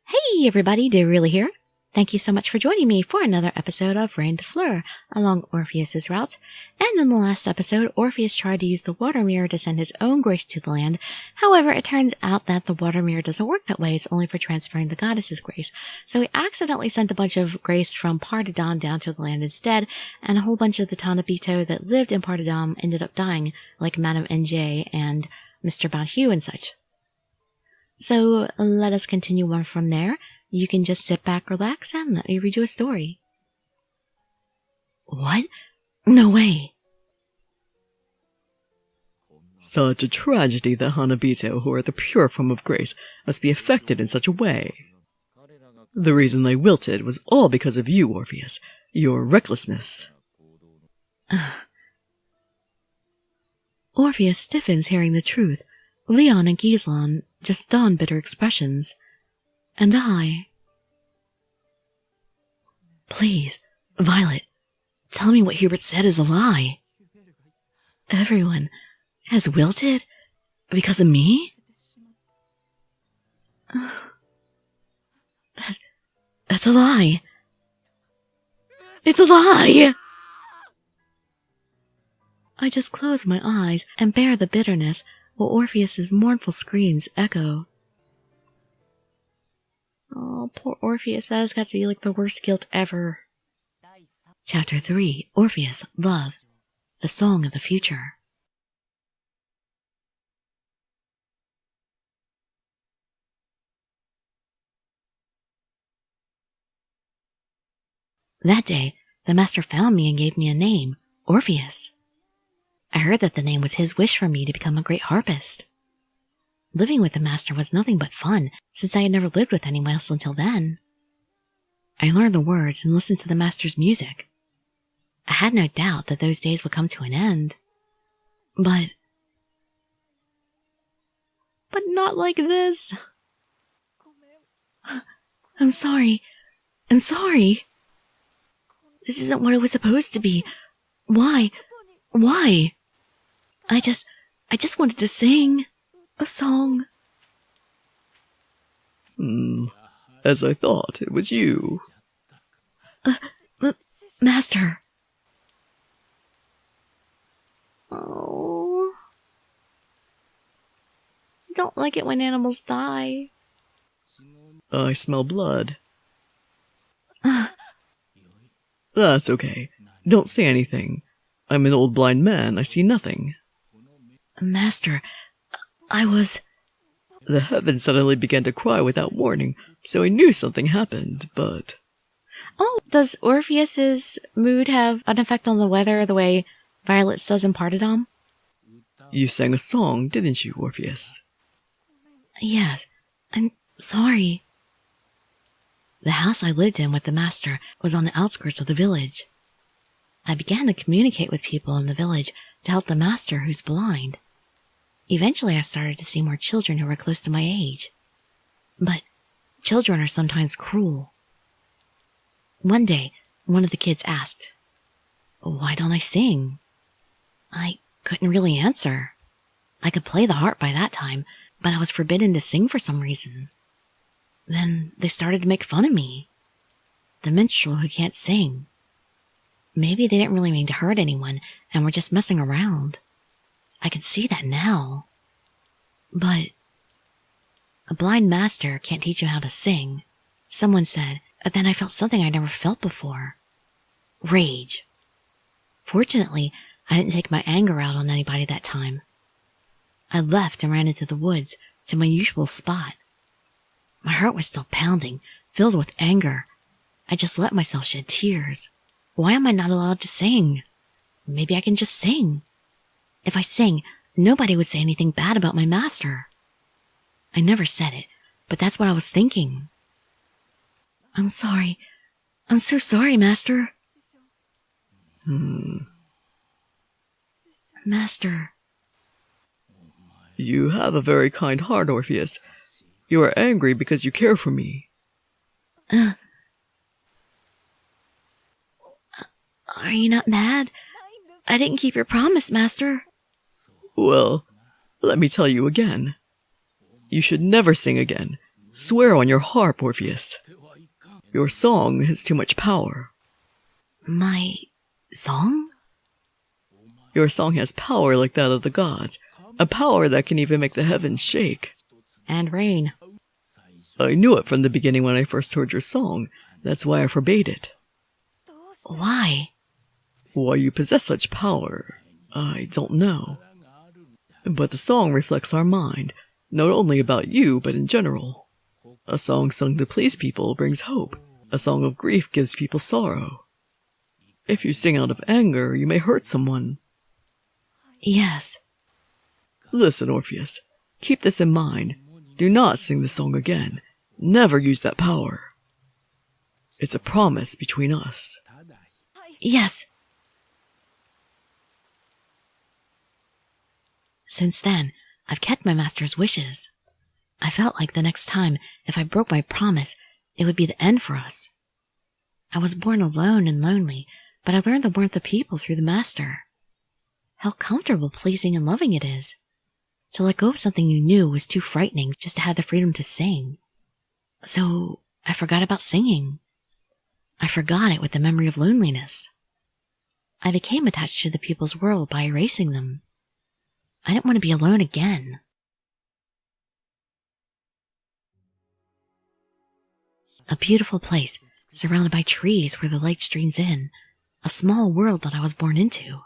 Hey everybody, Dearly here. Thank you so much for joining me for another episode of Reign de Fleur along Orpheus's route. And in the last episode, Orpheus tried to use the water mirror to send his own grace to the land. However, it turns out that the water mirror doesn't work that way. It's only for transferring the goddess's grace. So he accidentally sent a bunch of grace from Partidon down to the land instead, and a whole bunch of the Tanabito that lived in Partidon ended up dying, like Madame NJ and Mr. Bonhue and such. So let us continue on from there. You can just sit back, relax, and let me read you a story. What? No way. Such a tragedy that Hanabito, who are the pure form of grace, must be affected in such a way. The reason they wilted was all because of you, Orpheus. Your recklessness. Orpheus stiffens hearing the truth. Leon and Gislon just don bitter expressions. And I... Please, Violet, tell me what Hubert said is a lie. Everyone has wilted because of me? That's a lie. It's a lie! I just close my eyes and bear the bitterness while Orpheus's mournful screams echo. Oh, poor Orpheus, that has got to be like the worst guilt ever. Chapter 3, Orpheus, Love, the Song of the Future. That day, the master found me and gave me a name, Orpheus. I heard that the name was his wish for me to become a great harpist. Living with the master was nothing but fun, since I had never lived with anyone else until then. I learned the words and listened to the master's music. I had no doubt that those days would come to an end. But not like this. I'm sorry. I'm sorry. This isn't what it was supposed to be. Why? Why? I just wanted to sing a song. As I thought, it was you. Master. Oh. I don't like it when animals die. I smell blood. That's okay. Don't say anything. I'm an old blind man. I see nothing. Master, I was... The heavens suddenly began to cry without warning, so I knew something happened, but... Oh, does Orpheus's mood have an effect on the weather the way Violet's does in Partidon? You sang a song, didn't you, Orpheus? Yes, I'm sorry. The house I lived in with the master was on the outskirts of the village. I began to communicate with people in the village to help the master who's blind. Eventually I started to see more children who were close to my age. But children are sometimes cruel. One day, one of the kids asked, "Why don't I sing?" I couldn't really answer. I could play the harp by that time, but I was forbidden to sing for some reason. Then they started to make fun of me. The minstrel who can't sing. Maybe they didn't really mean to hurt anyone and were just messing around. I can see that now. But a blind master can't teach him how to sing, someone said, but then I felt something I never felt before. Rage. Fortunately, I didn't take my anger out on anybody that time. I left and ran into the woods to my usual spot. My heart was still pounding, filled with anger. I just let myself shed tears. Why am I not allowed to sing? Maybe I can just sing. If I sang, nobody would say anything bad about my master. I never said it, but that's what I was thinking. I'm sorry. I'm so sorry, Master. Master. You have a very kind heart, Orpheus. You are angry because you care for me. Are you not mad? I didn't keep your promise, Master. Well, let me tell you again. You should never sing again. Swear on your harp, Orpheus. Your song has too much power. My song? Your song has power like that of the gods, a power that can even make the heavens shake. And rain. I knew it from the beginning when I first heard your song. That's why I forbade it. Why? Why you possess such power, I don't know. But the song reflects our mind, not only about you, but in general. A song sung to please people brings hope. A song of grief gives people sorrow. If you sing out of anger, you may hurt someone. Yes. Listen, Orpheus, keep this in mind. Do not sing the song again. Never use that power. It's a promise between us. Yes. Since then, I've kept my master's wishes. I felt like the next time, if I broke my promise, it would be the end for us. I was born alone and lonely, but I learned the warmth of people through the master. How comfortable, pleasing, and loving it is. To let go of something you knew was too frightening just to have the freedom to sing. So I forgot about singing. I forgot it with the memory of loneliness. I became attached to the people's world by erasing them. I didn't want to be alone again. A beautiful place, surrounded by trees where the light streams in. A small world that I was born into.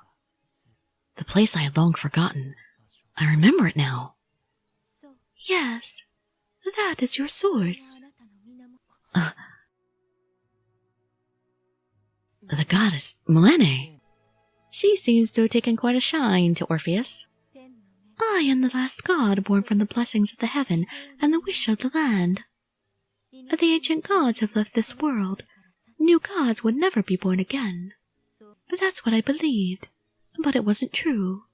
The place I had long forgotten. I remember it now. Yes, that is your source. The goddess, Melene. She seems to have taken quite a shine to Orpheus. I am the last god born from the blessings of the heaven and the wish of the land. The ancient gods have left this world. New gods would never be born again. That's what I believed, but it wasn't true.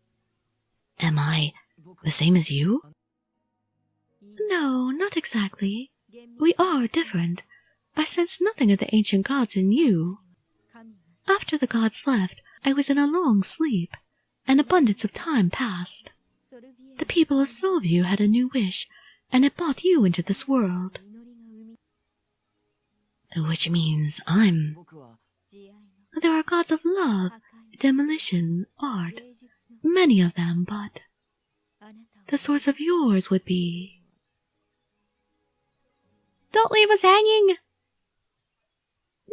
Am I the same as you? No, not exactly. We are different. I sense nothing of the ancient gods in you. After the gods left, I was in a long sleep. An abundance of time passed. The people of Solview had a new wish, and it brought you into this world. Which means I'm... There are gods of love, demolition, art, many of them, but... The source of yours would be... Don't leave us hanging!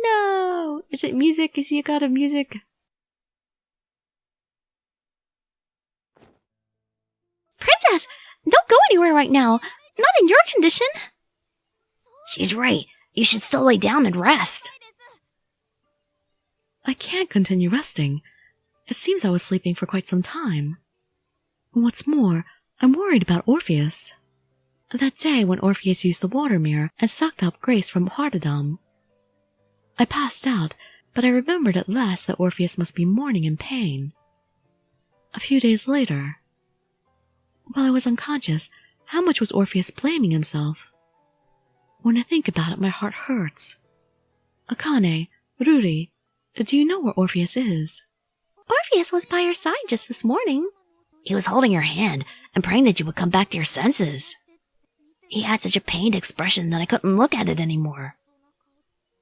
No! Is it music? Is he a god of music? Princess! Don't go anywhere right now! Not in your condition! She's right. You should still lay down and rest. I can't continue resting. It seems I was sleeping for quite some time. What's more, I'm worried about Orpheus. That day when Orpheus used the water mirror and sucked up Grace from Heartedom. I passed out, but I remembered at last that Orpheus must be mourning in pain. A few days later, while I was unconscious, how much was Orpheus blaming himself? When I think about it, my heart hurts. Akane, Ruri, do you know where Orpheus is? Orpheus was by your side just this morning. He was holding your hand and praying that you would come back to your senses. He had such a pained expression that I couldn't look at it anymore.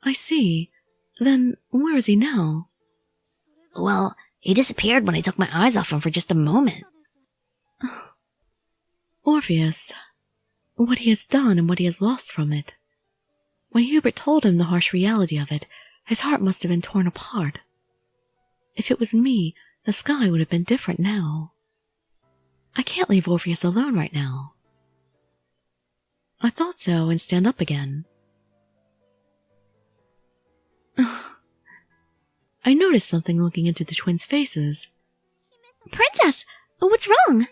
I see. Then where is he now? Well, he disappeared when I took my eyes off him for just a moment. Orpheus. What he has done and what he has lost from it. When Hubert told him the harsh reality of it, his heart must have been torn apart. If it was me, the sky would have been different now. I can't leave Orpheus alone right now. I thought so and stand up again. I noticed something looking into the twins' faces. Princess, what's wrong?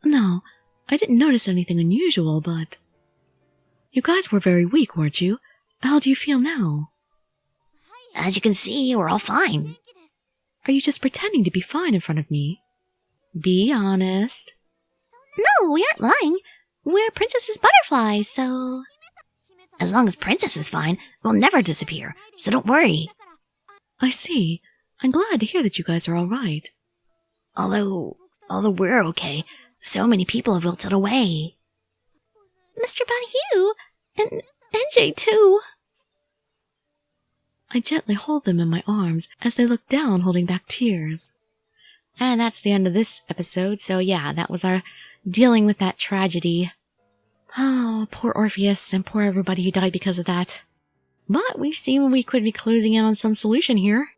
No, I didn't notice anything unusual, but... You guys were very weak, weren't you? How do you feel now? As you can see, we're all fine. Are you just pretending to be fine in front of me? Be honest. No, we aren't lying. We're Princess's butterflies, so... As long as Princess is fine, we'll never disappear, so don't worry. I see. I'm glad to hear that you guys are all right. Although we're okay, so many people have wilted away. Mr. Bayou! And NJ too! I gently hold them in my arms as they look down, holding back tears. And that's the end of this episode, so yeah, that was our dealing with that tragedy. Oh, poor Orpheus, and poor everybody who died because of that. But we seem we could be closing in on some solution here.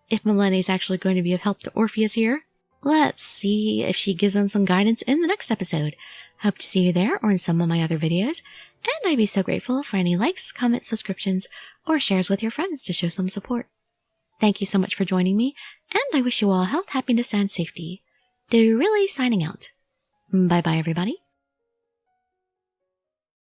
If Melene's actually going to be of help to Orpheus here. Let's see if she gives them some guidance in the next episode. Hope to see you there or in some of my other videos. And I'd be so grateful for any likes, comments, subscriptions, or shares with your friends to show some support. Thank you so much for joining me, and I wish you all health, happiness, and safety. Do really signing out. Bye bye, everybody.